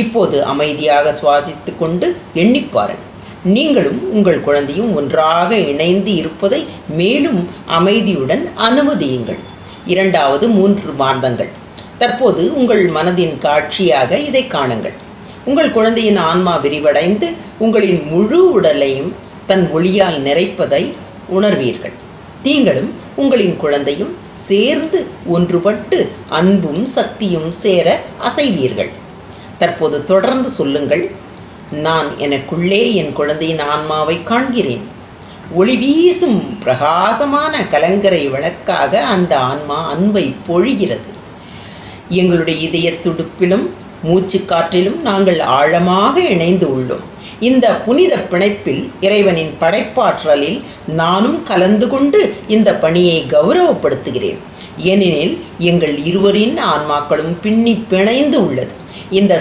இப்போது அமைதியாக சுவாசித்து கொண்டு எண்ணிப்பாருங்கள். நீங்களும் உங்கள் குழந்தையும் ஒன்றாக இணைந்து இருப்பதை மேலும் அமைதியுடன் அனுமதியுங்கள். 3 மாதங்கள். தற்போது உங்கள் மனதின் காட்சியாக இதை காணுங்கள். உங்கள் குழந்தையின் ஆன்மா விரிவடைந்து உங்களின் முழு உடலையும் தன் ஒளியால் நிறைப்பதை உணர்வீர்கள். நீங்களும் உங்களின் குழந்தையும் சேர்ந்து ஒன்றுபட்டு அன்பும் சக்தியும் சேர அசைவீர்கள். தற்போது தொடர்ந்து சொல்லுங்கள். நான் எனக்குள்ளே என் குழந்தையின் ஆன்மாவை காண்கிறேன். ஒளி வீசும் பிரகாசமான கலங்கரை விளக்காக அந்த ஆன்மா அன்பை பொழிகிறது. எங்களுடைய இதய துடுப்பிலும் மூச்சு காற்றிலும் நாங்கள் ஆழமாக இணைந்து உள்ளோம். இந்த புனித பிணைப்பில் இறைவனின் படைப்பாற்றலில் நானும் கலந்து கொண்டு இந்த பணியை கௌரவப்படுத்துகிறேன். ஏனெனில் எங்கள் இருவரின் ஆன்மாக்களும் பின்னி பிணைந்து உள்ளது. இந்த